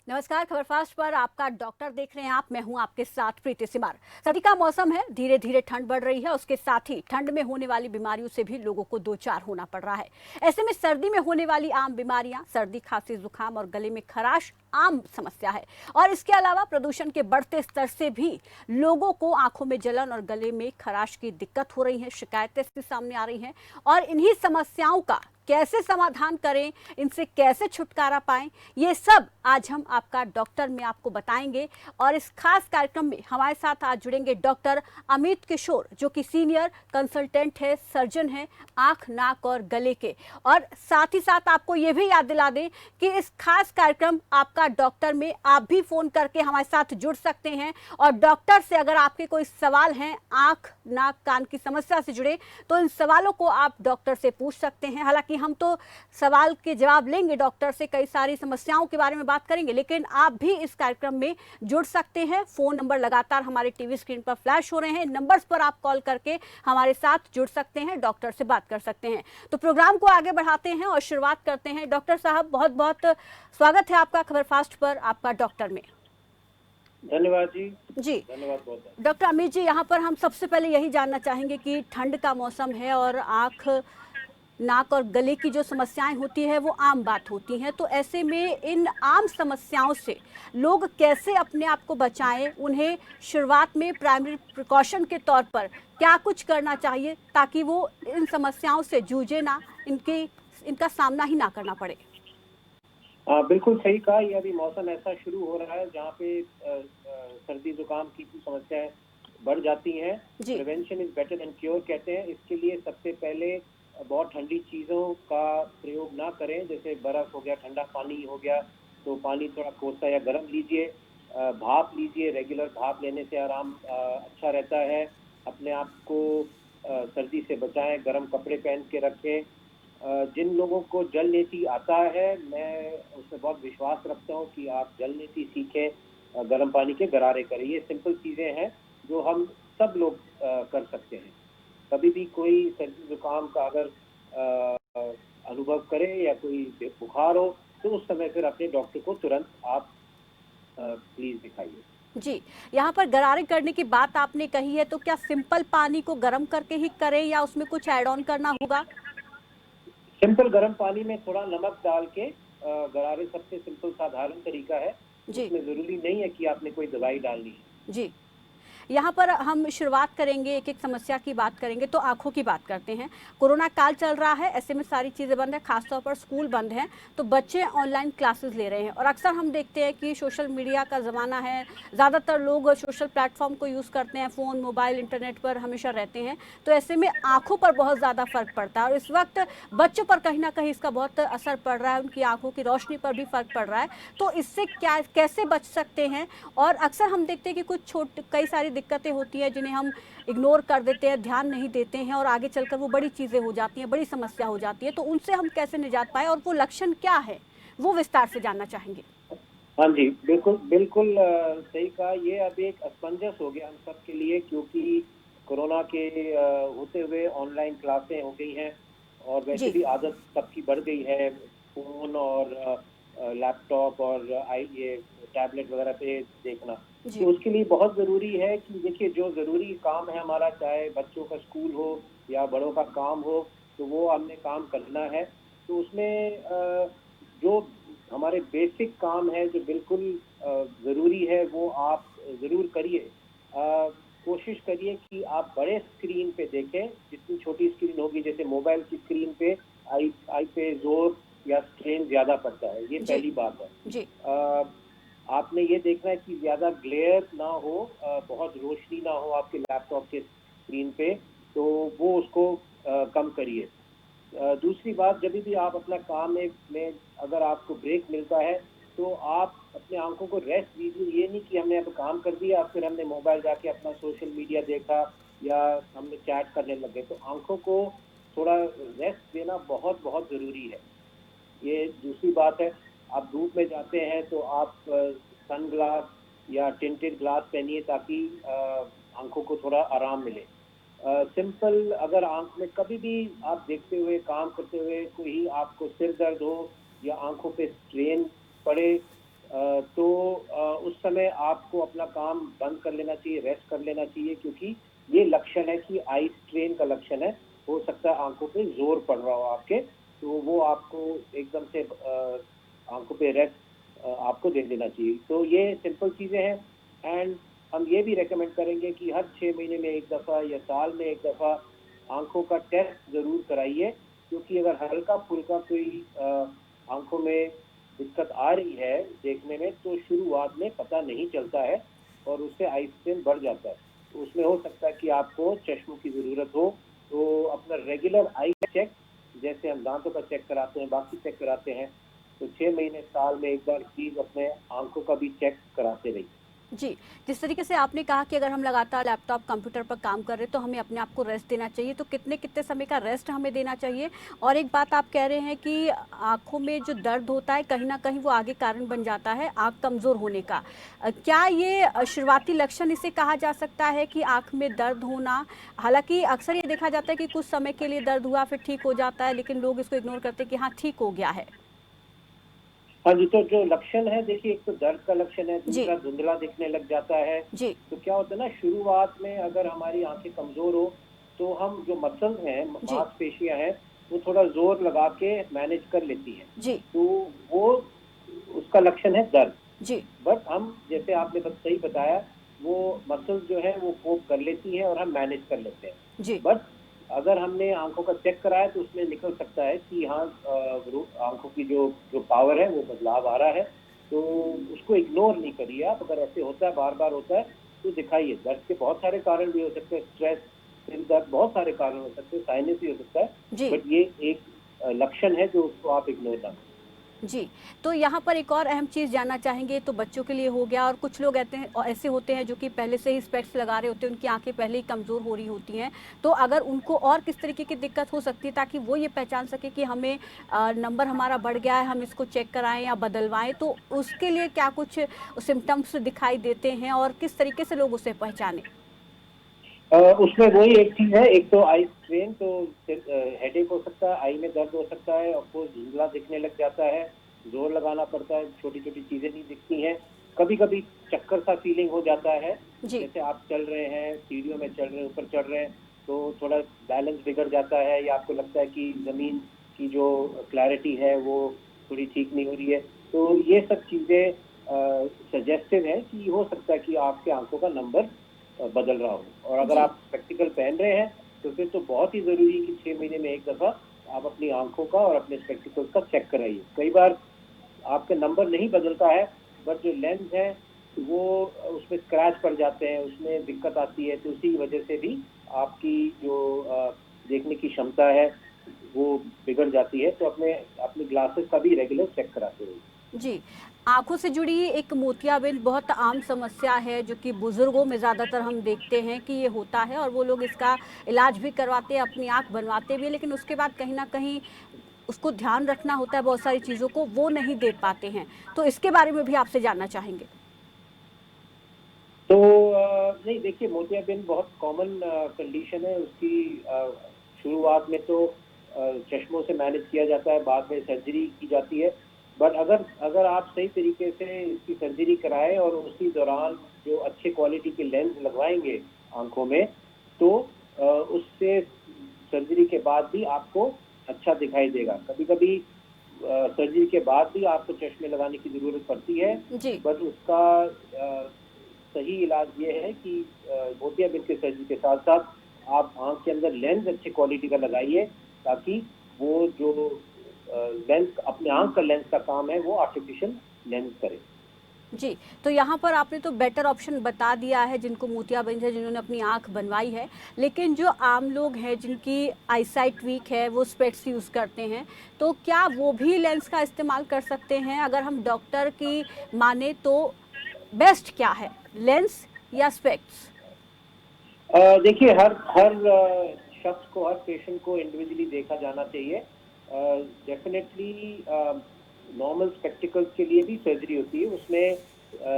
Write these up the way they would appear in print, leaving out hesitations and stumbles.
नमस्कार। खबर फास्ट पर आपका डॉक्टर देख रहे हैं आप। मैं हूं आपके साथ प्रीति सिमार। सर्दी का मौसम है, धीरे धीरे ठंड बढ़ रही है। उसके साथ ही ठंड में होने वाली बीमारियों से भी लोगों को दो चार होना पड़ रहा है। ऐसे में सर्दी में होने वाली आम बीमारियां सर्दी, खांसी, जुकाम और गले में खराश आम समस्या है। और इसके अलावा प्रदूषण के बढ़ते स्तर से भी लोगों को आंखों में जलन और गले में खराश की दिक्कत हो रही है। शिकायतें इससे सामने आ रही हैं और इन्हीं समस्याओं का कैसे समाधान करें, इनसे कैसे छुटकारा पाएं, ये सब आज हम आपका डॉक्टर में आपको बताएंगे। और इस खास कार्यक्रम में हमारे साथ आज जुड़ेंगे डॉक्टर अमित किशोर, जो कि सीनियर कंसल्टेंट है, सर्जन है आंख, नाक और गले के। और साथ ही साथ आपको ये भी याद दिला दें कि इस खास कार्यक्रम आपका डॉक्टर में आप भी फोन करके हमारे साथ जुड़ सकते हैं। और डॉक्टर से अगर आपके कोई सवाल हैं आंख, नाक, कान की समस्या से जुड़े, तो इन सवालों को आप डॉक्टर से पूछ सकते हैं। हालांकि हम तो सवाल के जवाब लेंगे डॉक्टर से, कई सारी समस्याओं के बारे में बात करेंगे, लेकिन आप भी इस कार्यक्रम में जुड़ सकते हैं। फोन नंबर लगातार हमारे टीवी स्क्रीन पर फ्लैश हो रहे हैं, नंबर्स पर आप कॉल करके हमारे साथ जुड़ सकते हैं, डॉक्टर से बात कर सकते हैं। तो प्रोग्राम को आगे बढ़ाते हैं और शुरुआत करते हैं। डॉक्टर साहब, बहुत बहुत स्वागत है आपका खबर फास्ट पर, आपका डॉक्टर में। धन्यवाद जी। धन्यवाद बहुत। डॉक्टर अमित जी, यहाँ पर हम सबसे पहले यही जानना चाहेंगे कि ठंड का मौसम है और आंख, नाक और गले की जो समस्याएं होती है वो आम बात होती हैं। तो ऐसे में इन आम समस्याओं से लोग कैसे अपने आप को बचाएं, उन्हें शुरुआत में प्राइमरी प्रिकॉशन के तौर पर क्या कुछ करना चाहिए ताकि वो इन समस्याओं से जूझे ना, इनका सामना ही ना करना पड़े। बिल्कुल सही कहा। ये अभी मौसम ऐसा शुरू हो रहा है जहाँ पे सर्दी जुकाम की समस्याएं बढ़ जाती हैं। Prevention is better than cure कहते हैं। इसके लिए सबसे पहले बहुत ठंडी चीज़ों का प्रयोग ना करें, जैसे बर्फ़ हो गया, ठंडा पानी हो गया, तो पानी थोड़ा कोसा या गर्म लीजिए। भाप लीजिए, रेगुलर भाप लेने से आराम अच्छा रहता है। अपने आप को सर्दी से बचाएं, गर्म कपड़े पहन के रखें। जिन लोगों को जल नीति आता है, मैं उसमें बहुत विश्वास रखता हूँ कि आप जल नीति सीखें, गर्म पानी के गरारे करें। ये सिंपल चीज़ें हैं जो हम सब लोग कर सकते हैं। कभी भी कोई सर्दी जुकाम का अगर अनुभव करे या कोई बुखार हो, तो उस समय फिर अपने डॉक्टर को तुरंत आप प्लीज दिखाइए। जी, यहाँ पर गरारे करने की बात आपने कही है, तो क्या सिंपल पानी को गर्म करके ही करें या उसमें कुछ ऐड ऑन करना होगा? सिंपल गर्म पानी में थोड़ा नमक डाल के गरारे सबसे सिंपल साधारण तरीका है। उसमें जरूरी नहीं है कि आपने कोई दवाई डालनी है। जी, यहाँ पर हम शुरुआत करेंगे, एक एक समस्या की बात करेंगे। तो आंखों की बात करते हैं। कोरोना काल चल रहा है, ऐसे में सारी चीज़ें बंद है, खासतौर पर स्कूल बंद हैं, तो बच्चे ऑनलाइन क्लासेस ले रहे हैं। और अक्सर हम देखते हैं कि सोशल मीडिया का ज़माना है, ज़्यादातर लोग सोशल प्लेटफॉर्म को यूज़ करते हैं, फ़ोन, मोबाइल, इंटरनेट पर हमेशा रहते हैं। तो ऐसे में आँखों पर बहुत ज़्यादा फ़र्क पड़ता है और इस वक्त बच्चों पर कहीं ना कहीं इसका बहुत असर पड़ रहा है, उनकी आँखों की रोशनी पर भी फ़र्क पड़ रहा है। तो इससे क्या, कैसे बच सकते हैं? और अक्सर हम देखते हैं कि कुछ कई सारी दिक्कतें होती है जिन्हें हम इग्नोर कर देते हैं, ध्यान नहीं देते हैं और आगे चलकर वो बड़ी चीज़ें हो जाती हैं, बड़ी समस्या हो जाती है। तो उनसे हम कैसे निजात पाए और वो लक्षण क्या है, वो विस्तार से जानना चाहेंगे। हाँ जी, बिल्कुल बिल्कुल सही कहा। ये अब एक असमंजस हो गया हम सब के लिए, क्योंकि कोरोना के होते हुए ऑनलाइन क्लासें हो गई हैं और वैसे भी आदत सबकी बढ़ गई है फोन और लैपटॉप और ये टैबलेट वगैरह पे देखना। तो उसके लिए बहुत ज़रूरी है कि देखिए, जो ज़रूरी काम है हमारा, चाहे बच्चों का स्कूल हो या बड़ों का काम हो, तो वो हमने काम करना है। तो उसमें जो हमारे बेसिक काम है, जो बिल्कुल ज़रूरी है, वो आप ज़रूर करिए। कोशिश करिए कि आप बड़े स्क्रीन पे देखें। जितनी छोटी स्क्रीन होगी, जैसे मोबाइल की स्क्रीन पे आई पे जोर या स्ट्रेन ज़्यादा पड़ता है, ये पहली बात है। आपने ये देखना है कि ज़्यादा ग्लेयर ना हो, बहुत रोशनी ना हो आपके लैपटॉप के स्क्रीन पे, तो वो उसको कम करिए। दूसरी बात, जब भी आप अपना काम में अगर आपको ब्रेक मिलता है, तो आप अपने आंखों को रेस्ट दीजिए। ये नहीं कि हमने अब काम कर दिया फिर हमने मोबाइल जाके अपना सोशल मीडिया देखा या हमने चैट करने लगे। तो आंखों को थोड़ा रेस्ट देना बहुत बहुत ज़रूरी है। ये दूसरी बात है। आप धूप में जाते हैं तो आप सन ग्लास या टिंटेड ग्लास पहनिए, ताकि आंखों को थोड़ा आराम मिले। सिंपल, अगर आंख में कभी भी आप देखते हुए, काम करते हुए कोई आपको सिर दर्द हो या आंखों पे स्ट्रेन पड़े, तो उस समय आपको अपना काम बंद कर लेना चाहिए, रेस्ट कर लेना चाहिए, क्योंकि ये लक्षण है कि आई स्ट्रेन का लक्षण है। हो सकता है आंखों पे जोर पड़ रहा हो आपके, तो वो आपको एकदम से आंखों पे रेस्ट आपको दे देना चाहिए। तो ये सिंपल चीजें हैं। एंड हम ये भी रेकमेंड करेंगे कि हर 6 महीने में एक दफा या साल में एक दफा आंखों का टेस्ट जरूर कराइए, क्योंकि अगर हल्का फुल्का कोई आंखों में दिक्कत आ रही है देखने में, तो शुरुआत में पता नहीं चलता है और उससे आई स्ट्रेन बढ़ जाता है। तो उसमें हो सकता है कि आपको चश्मों की जरूरत हो। तो अपना रेगुलर आई चेक, जैसे हम दांतों का चेक कराते हैं, बाकी चेक कराते हैं, तो 6 महीने साल में एक बार प्लीज अपने आंखों का भी चेक कराते रहिए। जी, जिस तरीके से आपने कहा कि अगर हम लगातार लैपटॉप, कंप्यूटर पर काम कर रहे हैं तो हमें अपने आप को रेस्ट देना चाहिए, तो कितने-कितने समय का रेस्ट हमें देना चाहिए? और एक बात आप कह रहे हैं कि आँखों में जो दर्द होता है कहीं न कहीं वो आगे कारण बन जाता है आँख कमज़ोर होने का। क्या ये शुरुआती लक्षण इसे कहा जा सकता है कि आँख में दर्द होना? हालाँकि अक्सर ये देखा जाता है कि कुछ समय के लिए दर्द हुआ फिर ठीक हो जाता है, लेकिन लोग इसको इग्नोर करते हैं कि हाँ, ठीक हो गया है। हाँ जी, तो जो लक्षण है, देखिए, एक तो दर्द का लक्षण है, जी, दूसरा धुंधला दिखने लग जाता है। जी, तो क्या होता है ना, शुरुआत में अगर हमारी आंखें कमजोर हो, तो हम जो मसल्स हैं, जी, मांसपेशियां हैं, वो थोड़ा जोर लगा के मैनेज कर लेती हैं। जी, तो वो उसका लक्षण है दर्द। जी, बट हम, जैसे आपने सही बताया, वो मसल्स जो है वो कोप कर लेती हैं और हम मैनेज कर लेते हैं। जी, बट अगर हमने आंखों का चेक कराया तो उसमें निकल सकता है कि हाँ, आंखों की जो जो पावर है वो बदलाव आ रहा है। तो उसको इग्नोर नहीं करिए आप। अगर ऐसे होता है, बार बार होता है, तो दिखाइए। दर्द के बहुत सारे कारण भी हो सकते हैं, स्ट्रेस, सिर दर्द, बहुत सारे कारण हो सकते हैं, साइनस भी हो सकता है। जी। बट ये एक लक्षण है जो उसको आप इग्नोर ना करें। जी, तो यहाँ पर एक और अहम चीज़ जानना चाहेंगे, तो बच्चों के लिए हो गया और कुछ लोग ऐते हैं ऐसे होते हैं जो कि पहले से ही स्पेक्स लगा रहे होते हैं, उनकी आँखें पहले ही कमज़ोर हो रही होती हैं। तो अगर उनको और किस तरीके की दिक्कत हो सकती है ताकि वो ये पहचान सकें कि हमें नंबर हमारा बढ़ गया है, हम इसको चेक कराएँ या बदलवाएँ, तो उसके लिए क्या कुछ सिम्पटम्स दिखाई देते हैं और किस तरीके से लोग उसे पहचानें? उसमें वही एक चीज है, एक तो आई स्ट्रेन, तो हेडेक हो सकता है, आई में दर्द हो सकता है, ऑफकोर्स धुंधला दिखने लग जाता है, जोर लगाना पड़ता है, छोटी छोटी चीजें नहीं दिखती हैं, कभी कभी चक्कर सा फीलिंग हो जाता है। जी, जैसे आप चल रहे हैं, सीढ़ियों में चल रहे हैं, ऊपर चढ़ रहे हैं, तो थोड़ा बैलेंस बिगड़ जाता है, या आपको लगता है कि जमीन की जो क्लैरिटी है वो थोड़ी ठीक नहीं हो रही है। तो ये सब चीजें सजेस्टिव है कि हो सकता है कि आपके आंखों का नंबर बदल रहा हो। और अगर जी, आप स्पेक्टिकल पहन रहे हैं, तो फिर तो बहुत ही जरूरी है कि 6 महीने में एक दफा आप अपनी आंखों का और अपने स्पेक्टिकल्स का चेक कराइए। कई बार आपके नंबर नहीं बदलता है, बट जो लेंस है वो उसमें स्क्रैच पड़ जाते हैं, उसमें दिक्कत आती है, तो उसी वजह से भी आपकी जो देखने की क्षमता है वो बिगड़ जाती है। तो अपने अपने ग्लासेस का भी रेगुलर चेक कराते रहिए। जी। आँखों से जुड़ी एक मोतियाबिंद बहुत आम समस्या है जो कि बुज़ुर्गों में ज़्यादातर हम देखते हैं कि ये होता है और वो लोग इसका इलाज भी करवाते हैं, अपनी आँख बनवाते भी हैं, लेकिन उसके बाद कहीं न कहीं उसको ध्यान रखना होता है बहुत सारी चीज़ों को, वो नहीं दे पाते हैं। तो इसके बारे में भी आपसे जानना चाहेंगे? तो नहीं, देखिए, मोतियाबिंद बहुत कॉमन कंडीशन है। उसकी शुरुआत में तो चश्मों से मैनेज किया जाता है, बाद में सर्जरी की जाती है। बट अगर अगर आप सही तरीके से इसकी सर्जरी कराएं और उसी दौरान जो अच्छे क्वालिटी के लेंस लगवाएंगे आंखों में, तो उससे सर्जरी के बाद भी आपको अच्छा दिखाई देगा। कभी कभी सर्जरी के बाद भी आपको चश्मे लगाने की जरूरत पड़ती है। जी। बट उसका सही इलाज ये है कि मोतियाबिंद के सर्जरी के साथ साथ आप आंख के अंदर लेंस अच्छी क्वालिटी का लगाइए, ताकि वो जो लेंस, अपने आंख का लेंस का काम है, वो आर्टिफिशियल लेंस करे। जी, तो यहाँ पर आपने तो बेटर ऑप्शन बता दिया है जिनको मोतियाबिंद है, जिन्होंने अपनी आँख बनवाई है। लेकिन जो आम लोग हैं जिनकी आईसाइट वीक है, वो स्पेक्स यूज़ करते हैं, तो क्या वो भी लेंस का इस्तेमाल कर सकते हैं? अगर हम डॉक्टर की माने तो बेस्ट क्या है, लेंस या स्पेक्स? देखिए, हर हर शख्स को, हर पेशेंट को इंडिविजुअली देखा जाना चाहिए। डेफिनेटली नॉर्मल स्पेक्टिकल्स के लिए भी सर्जरी होती है, उसमें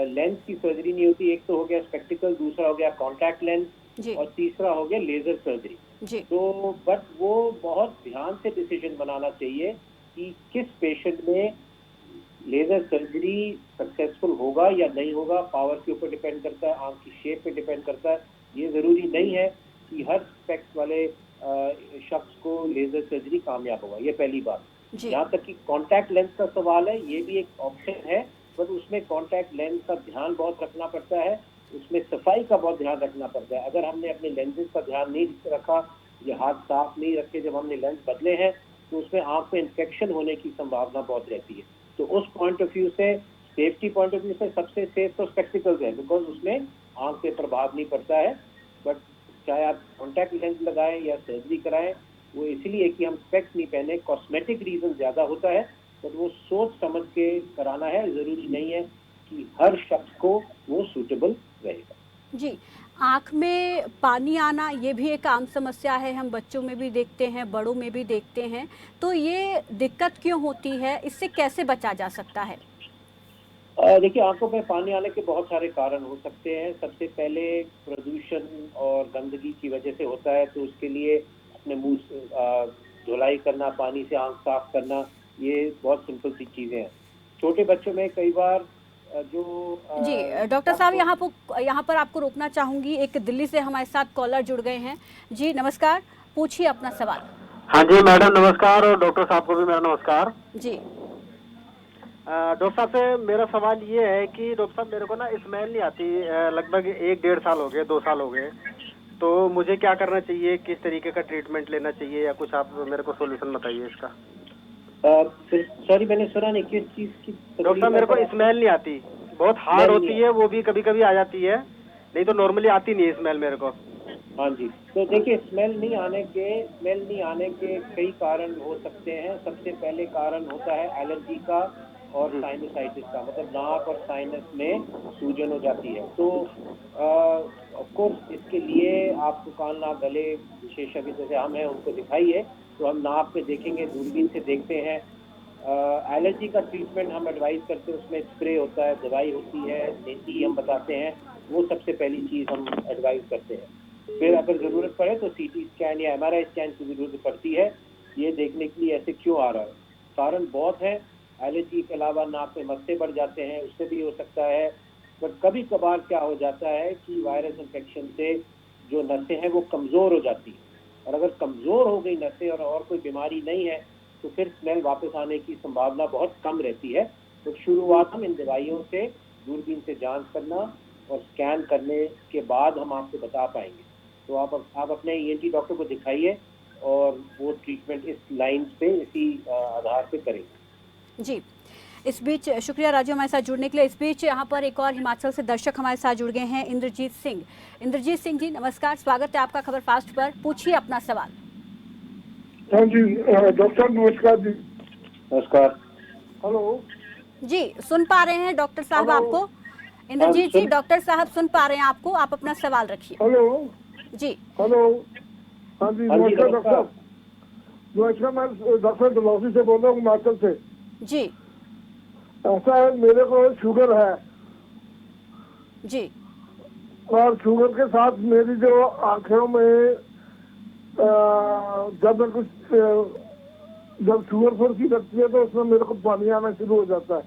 लेंस की सर्जरी नहीं होती। एक तो हो गया स्पेक्टिकल, दूसरा हो गया कॉन्टैक्ट लेंस, जी, और तीसरा हो गया लेजर सर्जरी। जी, तो बट वो बहुत ध्यान से डिसीजन बनाना चाहिए कि किस पेशेंट में लेजर सर्जरी सक्सेसफुल होगा या नहीं होगा पावर के ऊपर डिपेंड करता है, आंख की शेप पे डिपेंड करता है। ये जरूरी नहीं है कि हर स्पेक्स वाले शख्स को लेजर सर्जरी कामयाब होगा, ये पहली बात। जी यहाँ तक कि कॉन्टैक्ट लेंस का सवाल है, ये भी एक ऑप्शन है, पर उसमें कॉन्टैक्ट लेंस का ध्यान बहुत रखना पड़ता है, उसमें सफाई का बहुत ध्यान रखना पड़ता है। अगर हमने अपने लेंसेज का ध्यान नहीं रखा या हाथ साफ नहीं रखे जब हमने लेंस बदले हैं, तो उसमें आंख में इन्फेक्शन होने की संभावना बहुत रहती है। तो उस पॉइंट ऑफ व्यू से, सेफ्टी पॉइंट ऑफ व्यू से सबसे सेफ तो स्पेक्टिकल्स है, बिकॉज उसमें आंख पे प्रभाव नहीं पड़ता है। बट चाहे आप कॉन्टैक्ट लेंस लगाएं या सर्जरी कराएं, वो इसलिए कि हम स्पेक्स नहीं पहने, कॉस्मेटिक रीजन ज्यादा होता है, बट वो सोच समझ के कराना है। जरूरी नहीं है कि हर शख्स को वो सूटेबल रहेगा। जी, आँख में पानी आना ये भी एक आम समस्या है, हम बच्चों में भी देखते हैं, बड़ों में भी देखते हैं। तो ये दिक्कत क्यों होती है? इससे कैसे बचा जा सकता है? देखिए, आंखों में पानी आने के बहुत सारे कारण हो सकते हैं। सबसे पहले प्रदूषण और गंदगी की वजह से होता है, तो उसके लिए अपने मुंह से धुलाई करना, पानी से आंख साफ करना, ये बहुत सिंपल सी चीजें हैं। छोटे बच्चों में कई बार जो जी, डॉक्टर साहब यहाँ पर आपको रोकना चाहूँगी। एक दिल्ली से हमारे साथ कॉलर जुड़ गए हैं। जी, नमस्कार, पूछिए अपना सवाल। हाँ जी मैडम नमस्कार, और डॉक्टर साहब को भी मेरा नमस्कार। जी, डॉक्टर साहब से मेरा सवाल ये है कि डॉक्टर साहब मेरे को ना स्मेल नहीं आती, लगभग 1-1.5 साल हो गए, 2 साल हो गए। तो मुझे क्या करना चाहिए, किस तरीके का ट्रीटमेंट लेना चाहिए, या कुछ आप मेरे को सोल्यूशन बताइए इसका। सॉरी, मैंने सुना नहीं, किस चीज की? डॉक्टर साहब मेरे को स्मेल नहीं आती, बहुत हार्ड होती है, वो भी कभी कभी आ जाती है, नहीं तो नॉर्मली आती नहीं है स्मेल मेरे को। हाँ जी, तो देखिए, स्मेल नहीं आने के कई कारण हो सकते हैं। सबसे पहले कारण होता है एलर्जी का और साइनसाइटिस का, मतलब नाक और साइनस में सूजन हो जाती है। तो ऑफ कोर्स इसके लिए आपको कान नाक गले विशेषज्ञ जैसे हम हैं उनको दिखाइए, तो हम नाक पे देखेंगे, दूरबीन से देखते हैं। एलर्जी का ट्रीटमेंट हम एडवाइस करते हैं, उसमें स्प्रे होता है, दवाई होती है, देसी हम बताते हैं, वो सबसे पहली चीज हम एडवाइस करते हैं। फिर अगर जरूरत पड़े तो सीटी स्कैन या एमआरआई स्कैन की जरूरत पड़ती है, ये देखने के लिए ऐसे क्यों आ रहा है। कारण बहुत है, एलर्जी के अलावा नाक में मस्से बढ़ जाते हैं, उससे भी हो सकता है। बट कभी कभार क्या हो जाता है कि वायरस इन्फेक्शन से जो नसें हैं वो कमजोर हो जाती है, और अगर कमजोर हो गई नसें और कोई बीमारी नहीं है, तो फिर स्मेल वापस आने की संभावना बहुत कम रहती है। तो शुरुआत हम इन दवाइयों से, दूरबीन से जांच करना और स्कैन करने के बाद हम आपको बता पाएंगे। तो आप अपने ईएनटी डॉक्टर को दिखाइए और वो ट्रीटमेंट इस लाइन पे, इसी आधार पे करेंगे। जी। इस बीच शुक्रिया राजू हमारे साथ जुड़ने के लिए। इस बीच यहाँ पर एक और हिमाचल से दर्शक हमारे साथ जुड़ गए हैं, इंद्रजीत सिंह। इंद्रजीत सिंह जी, नमस्कार, स्वागत है आपका खबर फास्ट पर। पूछिए अपना सवाल। हाँ जी, डॉक्टर नमस्कार जी। नमस्कार। हेलो जी, सुन पा रहे हैं डॉक्टर साहब हेलो। आपको? इंद्रजीत जी, डॉक्टर साहब सुन पा रहे हैं आपको, आप अपना सवाल रखिए। हेलो जी, हेलो। हाँ जी, नमस्कार डॉक्टर साहब। नमस्कार, मैं डॉक्टर डलहौजी से बोल रहा हूँ, हिमाचल से। जी, ऐसा है, मेरे को शुगर है, जी, और शुगर के साथ मेरी जो आंखों में जब मैं कुछ जब शुगर फोर की लगती है तो उसमें मेरे को पानी आना शुरू हो जाता है।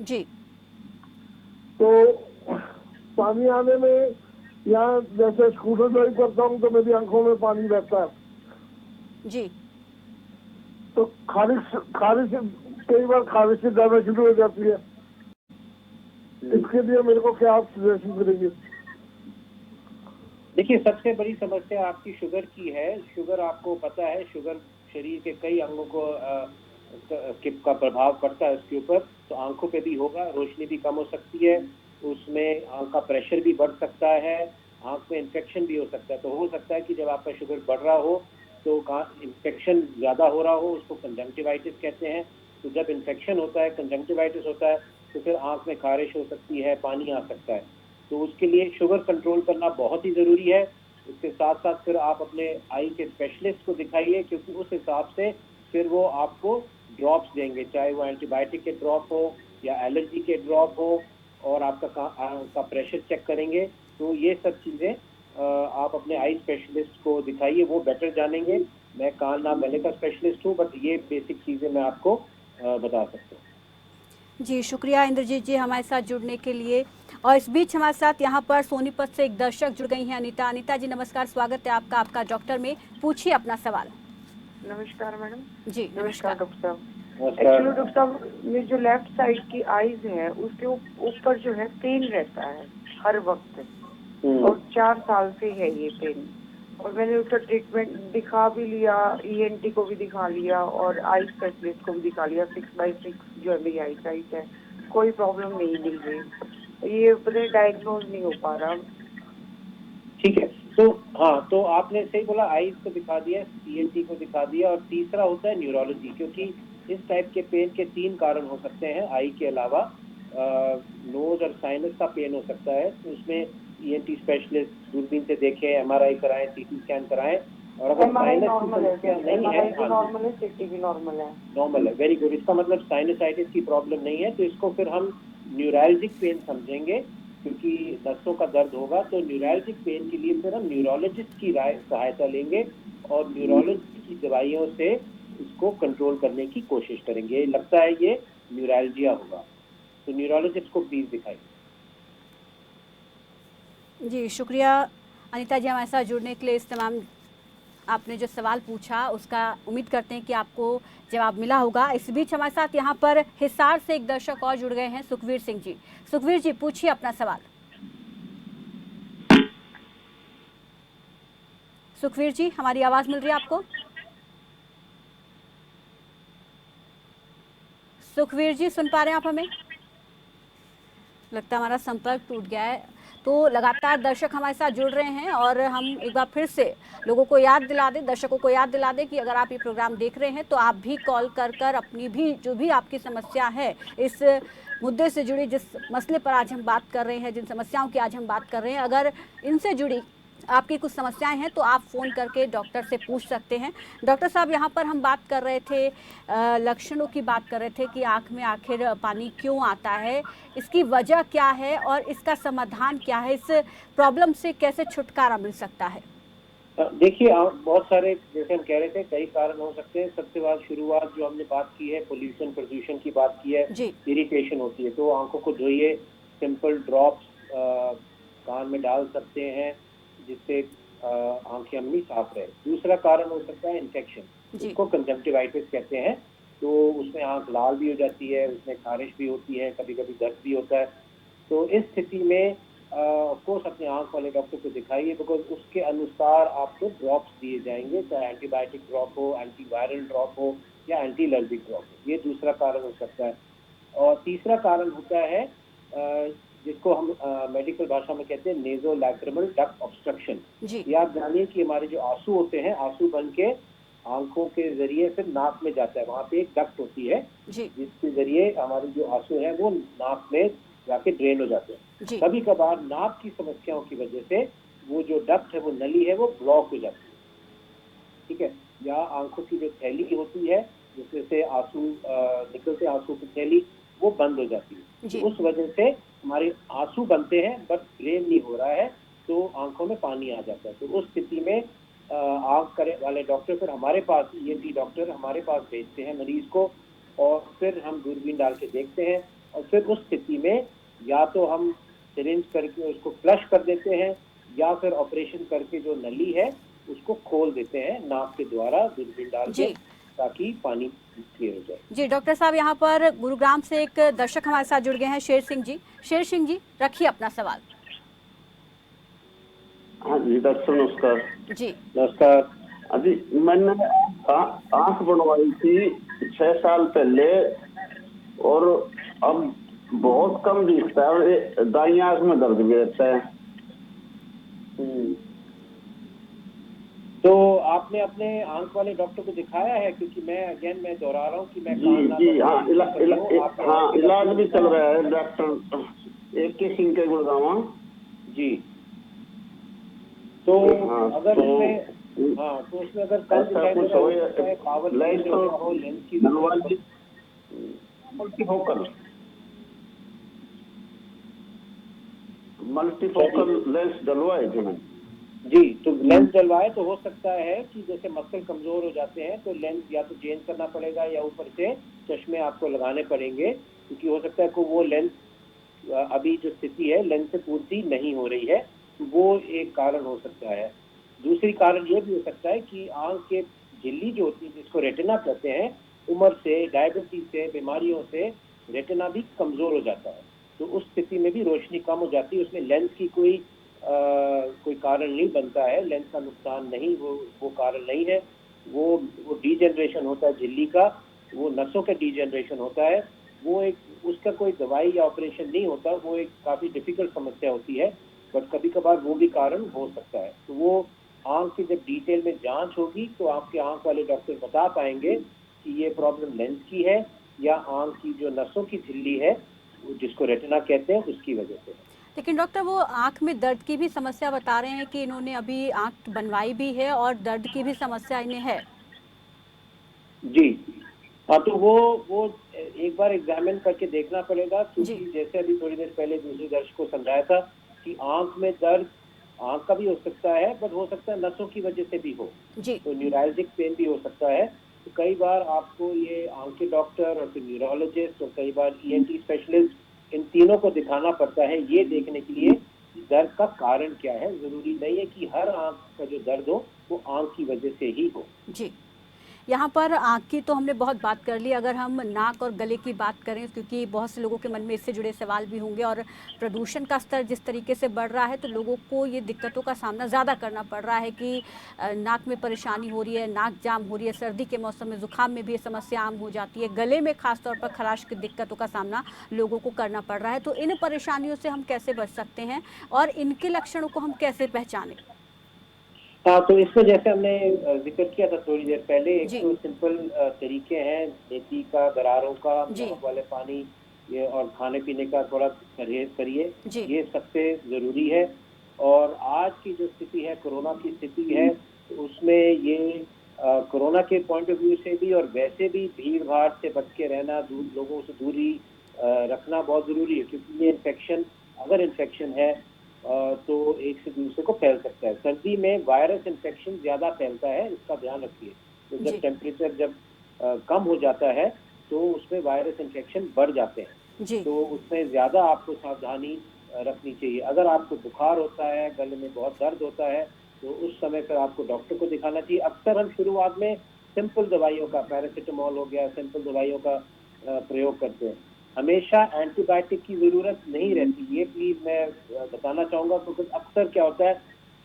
जी, तो पानी आने में, या जैसे स्कूटर ड्राइव करता हूँ तो मेरी आंखों में पानी रहता है। जी, तो खारिश कई बार खारिश से ज्यादा शुरू हो जाती है। इसके लिए मेरे को क्या आप सजेशन करेंगे? देखिए, सबसे बड़ी समस्या आपकी शुगर की है। शुगर, आपको पता है, शुगर शरीर के कई अंगों को का प्रभाव पड़ता है उसके ऊपर। तो आंखों पे भी होगा, रोशनी भी कम हो सकती है, उसमें आंख का प्रेशर भी बढ़ सकता है, आंख में इन्फेक्शन भी हो सकता है। तो हो सकता है कि जब आपका शुगर बढ़ रहा हो तो इन्फेक्शन ज्यादा हो रहा हो, उसको कंजंक्टिवाइटिस कहते हैं। तो जब इन्फेक्शन होता है, कंजंक्टिवाइटिस होता है, तो फिर आंख में खारिश हो सकती है, पानी आ सकता है। तो उसके लिए शुगर कंट्रोल करना बहुत ही जरूरी है। इसके साथ साथ फिर आप अपने आई के स्पेशलिस्ट को दिखाइए, क्योंकि उस हिसाब से फिर वो आपको ड्रॉप्स देंगे, चाहे वो एंटीबायोटिक के ड्रॉप हो या एलर्जी के ड्रॉप हो, और आपका प्रेशर चेक करेंगे। तो ये सब चीजें आप अपने आई स्पेशलिस्ट को दिखाइए, वो बेटर जानेंगे। मैं कान नाक गले का स्पेशलिस्ट हूँ, बट ये बेसिक चीजें मैं आपको बता सकता हूँ। जी शुक्रिया इंद्रजीत जी हमारे साथ जुड़ने के लिए। और इस बीच हमारे साथ यहाँ पर सोनीपत से एक दर्शक जुड़ गई हैं अनीता। अनीता जी नमस्कार, स्वागत है आपका आपका डॉक्टर में, पूछिए अपना सवाल। नमस्कार मैडम। जी नमस्कार। डॉक्टर साहब। नमस्कार। एक्चुअली डॉक्टर साहब, मेरी जो लेफ्ट साइड की आईज है उसके ऊपर जो है पेन रहता है हर वक्त, और 4 साल से है ये पेन। और मैंने उसका ट्रीटमेंट दिखा भी लिया, ईएनटी को भी दिखा लिया और आई स्पेशलिस्ट को भी दिखा लिया। 6/6 जो है मेरी आई साइट है, कोई प्रॉब्लम नहीं मिल रही, ये पता डायग्नोज नहीं हो पा रहा। ठीक है, तो हाँ, तो आपने सही बोला, आईज को दिखा दिया, ईएनटी को दिखा दिया, और तीसरा होता है न्यूरोलॉजी, क्योंकि इस टाइप के पेन के 3 कारण हो सकते हैं आई के अलावा। नोज और साइनस का पेन हो सकता है, तो उसमें ईएनटी स्पेशलिस्ट दूरबीन से देखें, एमआरआई कराएं, सीटी स्कैन कराएं। और अगर एमआरआई साइनस की नॉर्मल है, समस्या नहीं है, नॉर्मल है, सीटी भी नॉर्मल है। नॉर्मल है, वेरी गुड। इसका मतलब साइनसाइटिस की प्रॉब्लम नहीं है, तो इसको फिर हम न्यूरैल्जिक पेन समझेंगे, क्योंकि नसों का दर्द होगा। तो न्यूरैल्जिक पेन के लिए फिर हम न्यूरोलॉजिस्ट की सहायता लेंगे और न्यूरोलॉजी की दवाइयों से इसको कंट्रोल करने की कोशिश करेंगे। लगता है ये न्यूरैल्जिया होगा, तो न्यूरोलॉजिस्ट को प्लीज दिखाइए। जी शुक्रिया अनीता जी हमारे साथ जुड़ने के लिए। इस तमाम आपने जो सवाल पूछा उसका उम्मीद करते हैं कि आपको जवाब मिला होगा। इस बीच हमारे साथ यहाँ पर हिसार से एक दर्शक और जुड़ गए हैं, सुखवीर सिंह जी। सुखवीर जी पूछिए अपना सवाल। सुखवीर जी हमारी आवाज मिल रही है आपको? सुखवीर जी सुन पा रहे हैं आप हमें? लगता है हमारा संपर्क टूट गया है। तो लगातार दर्शक हमारे साथ जुड़ रहे हैं और हम एक बार फिर से लोगों को याद दिला दें, दर्शकों को याद दिला दें कि अगर आप ये प्रोग्राम देख रहे हैं तो आप भी कॉल कर अपनी भी जो भी आपकी समस्या है, इस मुद्दे से जुड़ी, जिस मसले पर आज हम बात कर रहे हैं, जिन समस्याओं की आज हम बात कर रहे हैं, अगर इनसे जुड़ी आपकी कुछ समस्याएं हैं तो आप फ़ोन करके डॉक्टर से पूछ सकते हैं। डॉक्टर साहब यहाँ पर हम बात कर रहे थे, लक्षणों की बात कर रहे थे कि आँख में आखिर पानी क्यों आता है, इसकी वजह क्या है और इसका समाधान क्या है, इस प्रॉब्लम से कैसे छुटकारा मिल सकता है? देखिए, बहुत सारे, जैसे हम कह रहे थे, कई कारण हो सकते हैं। सबसे बाद शुरुआत जो हमने बात की है, पोल्यूशन, प्रदूषण की बात की है, इरिटेशन होती है, तो आंखों को धोइए, सिंपल ड्रॉप्स कान में डाल सकते हैं जिससे आंखें अपनी साफ रहे। दूसरा कारण हो सकता है इन्फेक्शन, जिसको कंजंक्टिवाइटिस कहते हैं। तो उसमें आंख लाल भी हो जाती है, उसमें खारिश भी होती है, कभी कभी दर्द भी होता है। तो इस स्थिति में ऑफकोर्स अपने आंख वाले डॉक्टर को दिखाइए, बिकॉज उसके अनुसार आपको ड्रॉप्स दिए जाएंगे, चाहे एंटीबायोटिक ड्रॉप हो, एंटीवायरल ड्रॉप हो या एंटी एलर्जिक ड्रॉप हो। ये दूसरा कारण हो सकता है। और तीसरा कारण होता है जिसको हम मेडिकल भाषा में कहते हैं नेजोलैक्रिमल डक्ट ऑब्स्ट्रक्शन। ये आप जानिए कि हमारे जो आंसू होते हैं, आंसू बन के आंखों के जरिए फिर नाक में जाता है। वहाँ पे एक डक्ट होती है जिसके जरिए हमारे जो आंसू हैं वो नाक में जाके ड्रेन हो जाते हैं। कभी कभार नाक की समस्याओं की वजह से वो जो डक्ट है, वो नली है, वो ब्लॉक हो जाती है, ठीक है। या आंखों की जो थैली होती है जिसमें से आंसू निकलते, आंसू की थैली, वो बंद हो जाती है। उस वजह से हमारे आंसू बनते हैं बट ड्रेन नहीं हो रहा है, तो आंखों में पानी आ जाता है। तो उस स्थिति में आंख करे वाले डॉक्टर फिर हमारे पास, ईएनटी डॉक्टर हमारे पास भेजते हैं मरीज को, और फिर हम दूरबीन डाल के देखते हैं। और फिर उस स्थिति में या तो हम सिरिंज करके उसको फ्लश कर देते हैं, या फिर ऑपरेशन करके जो नली है उसको खोल देते हैं नाक के द्वारा दूरबीन डाल के, ताकि पानी क्लियर हो जाए। जी डॉक्टर साहब, यहाँ पर गुरुग्राम से एक दर्शक हमारे साथ जुड़ गए हैं, शेर सिंह जी। शेर सिंह जी रखिए अपना सवाल। हाँ जी डॉक्टर नमस्कार। जी नमस्कार। अभी मैंने आंख बनवाई थी 6 साल पहले, और अब बहुत कम दिखता है, और दाईं आंख में दर्द भी रहता है। तो आपने अपने आंख वाले डॉक्टर को दिखाया है? क्योंकि मैं दोहरा रहा हूँ कि मैं इलाज भी चल रहा है डॉक्टर AK सिंह के गुड़गांव जी। तो अगर उसमें तो उसमें अगर मल्टीफोकल लेंस डलवाए थे जी, तो लेंस डलवाए तो हो सकता है कि जैसे मसल कमजोर हो जाते हैं तो लेंस या तो चेंज करना पड़ेगा या ऊपर से चश्मे आपको लगाने पड़ेंगे। क्योंकि हो सकता है कि वो लेंस अभी जो स्थिति है लेंस से पूर्ति नहीं हो रही है, वो एक कारण हो सकता है। दूसरी कारण ये भी हो सकता है कि आंख के झिल्ली जो होती है, जिसको रेटिना कहते हैं, उम्र से, डायबिटीज से, बीमारियों से रेटिना भी कमजोर हो जाता है। तो उस स्थिति में भी रोशनी कम हो जाती है। उसमें लेंस की कोई कारण नहीं बनता है, लेंस का नुकसान नहीं, वो कारण नहीं है। वो डीजेनरेशन होता है झिल्ली का, वो नसों का डीजेनरेशन होता है। वो एक उसका कोई दवाई या ऑपरेशन नहीं होता, वो एक काफी डिफिकल्ट समस्या होती है, बट कभी कभार वो भी कारण हो सकता है। तो वो आंख की जब डिटेल में जांच होगी तो आपके आंख वाले डॉक्टर बता पाएंगे कि ये प्रॉब्लम लेंस की है या आंख की जो नसों की झिल्ली है, जिसको रेटिना कहते हैं, उसकी वजह से। लेकिन डॉक्टर, वो आंख में दर्द की भी समस्या बता रहे हैं कि इन्होंने अभी आंख बनवाई भी है और दर्द की भी समस्या इन्हें है। जी हाँ, तो वो एक बार एग्जामिन करके देखना पड़ेगा, क्योंकि जैसे अभी थोड़ी देर पहले दूसरे दर्शक को समझाया था कि आंख में दर्द आंख का भी हो सकता है, बट हो सकता है नसों की वजह से भी हो। तो न्यूरैल्जिक पेन भी हो सकता है। तो कई बार आपको ये आंख के डॉक्टर और फिर न्यूरोलॉजिस्ट और कई बार ENT स्पेशलिस्ट, इन तीनों को दिखाना पड़ता है ये देखने के लिए कि दर्द का कारण क्या है। जरूरी नहीं है कि हर आंख का जो दर्द हो वो आंख की वजह से ही हो। जी, यहाँ पर आँख की तो हमने बहुत बात कर ली। अगर हम नाक और गले की बात करें, क्योंकि बहुत से लोगों के मन में इससे जुड़े सवाल भी होंगे, और प्रदूषण का स्तर जिस तरीके से बढ़ रहा है तो लोगों को ये दिक्कतों का सामना ज़्यादा करना पड़ रहा है कि नाक में परेशानी हो रही है, नाक जाम हो रही है, सर्दी के मौसम में ज़ुकाम में भी ये समस्या आम हो जाती है, गले में खास तौर पर खराश की दिक्कतों का सामना लोगों को करना पड़ रहा है। तो इन परेशानियों से हम कैसे बच सकते हैं और इनके लक्षणों को हम कैसे पहचानें? हाँ, तो इसमें जैसे हमने जिक्र किया था थोड़ी देर पहले, एक तो सिंपल तरीके हैं, मेथी का, गरारों का, नमक वाले पानी ये और खाने पीने का थोड़ा परहेज करिए, ये सबसे जरूरी है। और आज की जो स्थिति है, कोरोना की स्थिति है, तो उसमें ये कोरोना के पॉइंट ऑफ व्यू से भी और वैसे भी भीड़ भाड़ से बच के रहना, लोगों से दूरी रखना बहुत जरूरी है, क्योंकि ये इन्फेक्शन, अगर इन्फेक्शन है तो एक से दूसरे को फैल सकता है। सर्दी में वायरस इन्फेक्शन ज्यादा फैलता है, इसका ध्यान रखिए। तो जब टेम्परेचर जब कम हो जाता है तो उसमें वायरस इन्फेक्शन बढ़ जाते हैं, तो उसमें ज्यादा आपको सावधानी रखनी चाहिए। अगर आपको बुखार होता है, गले में बहुत दर्द होता है, तो उस समय पर आपको डॉक्टर को दिखाना चाहिए। अक्सर हम शुरुआत में सिंपल दवाइयों का, पैरासीटामोल हो गया, सिंपल दवाइयों का प्रयोग करते हैं। हमेशा एंटीबायोटिक की जरूरत नहीं रहती, ये प्लीज मैं बताना चाहूंगा, क्योंकि अक्सर क्या होता है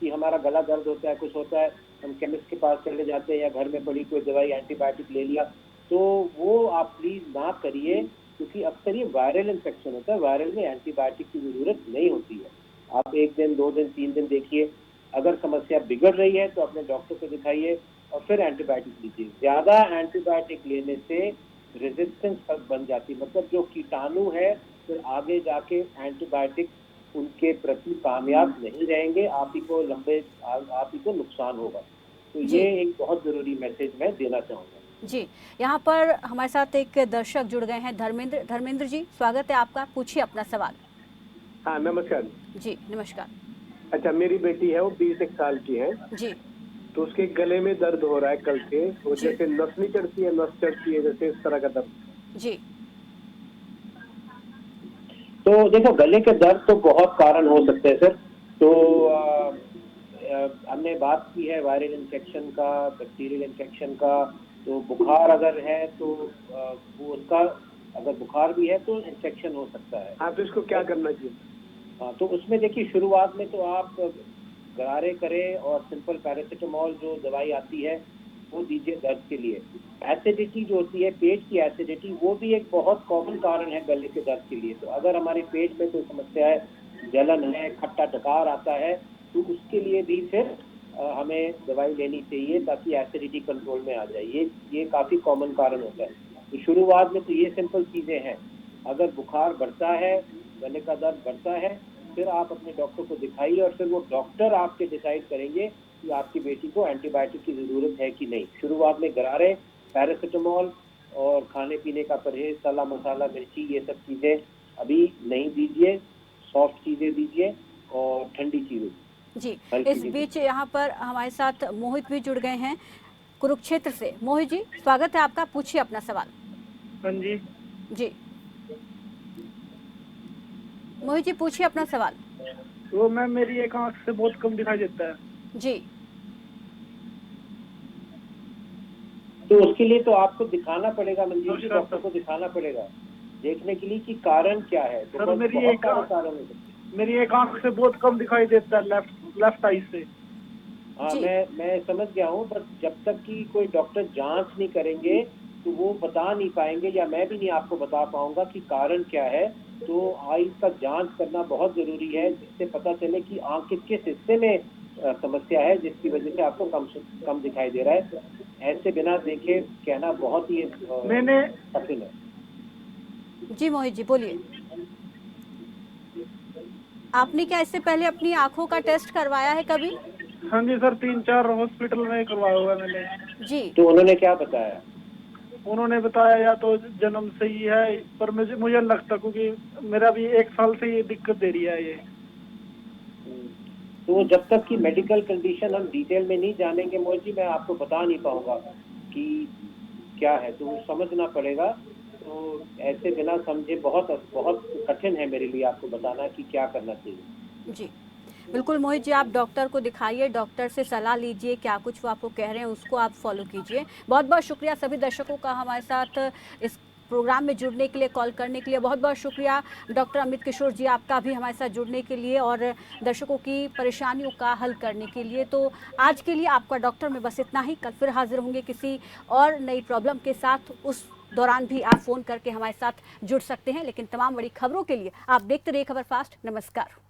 कि हमारा गला दर्द होता है, कुछ होता है, हम केमिस्ट के पास चले जाते हैं या घर में पड़ी कोई दवाई एंटीबायोटिक ले लिया, तो वो आप प्लीज ना करिए, क्योंकि अक्सर ये वायरल इन्फेक्शन होता है। वायरल में एंटीबायोटिक की जरूरत नहीं होती है। आप 1 दिन, 2 दिन, 3 दिन देखिए, अगर समस्या बिगड़ रही है तो अपने डॉक्टर को दिखाइए और फिर एंटीबायोटिक लीजिए। ज्यादा एंटीबायोटिक लेने से रेजिस्टेंस बन जाती है, मतलब जो कीटाणु है फिर आगे जाके एंटीबायोटिक उनके प्रति कामयाब नहीं रहेंगे, आप ही को नुकसान होगा। तो ये एक बहुत जरूरी मैसेज मैं देना चाहूंगा। जी, यहाँ पर हमारे साथ एक दर्शक जुड़ गए हैं, धर्मेंद्र जी, स्वागत है आपका, पूछिए अपना सवाल। हाँ, नमस्कार जी। नमस्कार। अच्छा, मेरी बेटी है, वो 21 साल की है जी। तो उसके गले में दर्द हो रहा है कल से, वो जैसे नस नहीं चढ़ती है, नस चढ़ती है, जैसे इस तरह का दर्द। जी। तो देखो, गले के दर्द तो बहुत कारण हो सकते हैं सर। तो हमने बात की है वायरल इन्फेक्शन का, बैक्टीरियल इन्फेक्शन का। तो बुखार अगर है तो वो उसका, अगर बुखार भी है तो इन्फेक्शन हो सकता है। हाँ, तो इसको क्या करना चाहिए? हाँ, तो उसमें देखिए, शुरुआत में तो आप गरारे करें और सिंपल पैरासीटामोल जो दवाई आती है वो दीजिए दर्द के लिए। एसिडिटी जो होती है, पेट की एसिडिटी, वो भी एक बहुत कॉमन कारण है गले के दर्द के लिए। तो अगर हमारे पेट में कोई समस्या है, जलन है, खट्टा डकार आता है, तो उसके लिए भी फिर हमें दवाई लेनी चाहिए ताकि एसिडिटी कंट्रोल में आ जाए। ये काफी कॉमन कारण होता है। तो शुरुआत में तो ये सिंपल चीजें हैं। अगर बुखार बढ़ता है, गले का दर्द बढ़ता है, फिर आप अपने डॉक्टर को दिखाइए और फिर वो डॉक्टर आपके डिसाइड करेंगे कि आपकी बेटी को एंटीबायोटिक की जरूरत है कि नहीं। शुरुआत में गरारे, पैरासीटामोल और खाने पीने का परहेज, तला मसाला, मिर्ची, ये सब चीजें अभी नहीं दीजिए। सॉफ्ट चीजें दीजिए और ठंडी चीजें। जी, इस बीच यहाँ पर हमारे साथ मोहित भी जुड़ गए हैं कुरुक्षेत्र से। मोहित जी, स्वागत है आपका, पूछिए अपना सवाल। हाँ जी। जी। मोहित जी पूछिए अपना सवाल। तो मैम मेरी एक आंख से बहुत कम दिखाई देता है। जी तो उसके लिए तो आपको दिखाना पड़ेगा मंजीत जी, सर, डॉक्टर को दिखाना पड़ेगा देखने के लिए कि कारण क्या है। सर, बहुत मेरी बहुत एक सारे आंख- कारण हो सकते हैं। मेरी एक आंख से बहुत कम दिखाई देता है, लेफ्ट आई से। हाँ, जी। मैं समझ गया हूँ, बट जब तक कि कोई डॉक्टर जांच नहीं करेंगे तो वो बता नहीं पाएंगे, या मैं भी नहीं आपको बता पाऊंगा कि कारण क्या है। तो आईज का जांच करना बहुत जरूरी है, जिससे पता चले कि आंख के किस हिस्से में समस्या है जिसकी वजह से आपको कम दिखाई दे रहा है। ऐसे बिना देखे कहना बहुत ही मैंने कठिन है। जी मोहित जी बोलिए, आपने क्या इससे पहले अपनी आंखों का टेस्ट करवाया है कभी? हाँ जी सर, 3-4 हॉस्पिटल में करवाया हुआ है मैंने। जी तो उन्होंने क्या बताया? उन्होंने बताया या तो जन्म से ही है, पर मुझे लगता, क्योंकि मेरा भी 1 साल से ये दिक्कत दे रही है ये। तो जब तक कि मेडिकल कंडीशन हम डिटेल में नहीं जानेंगे मोहित जी, मैं आपको बता नहीं पाऊंगा कि क्या है, तो समझना पड़ेगा। तो ऐसे बिना समझे बहुत बहुत कठिन है मेरे लिए आपको बताना कि क्या करना चाहिए। जी बिल्कुल मोहित जी, आप डॉक्टर को दिखाइए, डॉक्टर से सलाह लीजिए, क्या कुछ वो आपको कह रहे हैं उसको आप फॉलो कीजिए। बहुत बहुत शुक्रिया सभी दर्शकों का हमारे साथ इस प्रोग्राम में जुड़ने के लिए, कॉल करने के लिए। बहुत बहुत शुक्रिया डॉक्टर अमित किशोर जी आपका भी हमारे साथ जुड़ने के लिए और दर्शकों की परेशानियों का हल करने के लिए। तो आज के लिए आपका डॉक्टर में बस इतना ही। कल फिर हाजिर होंगे किसी और नई प्रॉब्लम के साथ। उस दौरान भी आप फ़ोन करके हमारे साथ जुड़ सकते हैं। लेकिन तमाम बड़ी खबरों के लिए आप देखते रहिए खबर फास्ट। नमस्कार।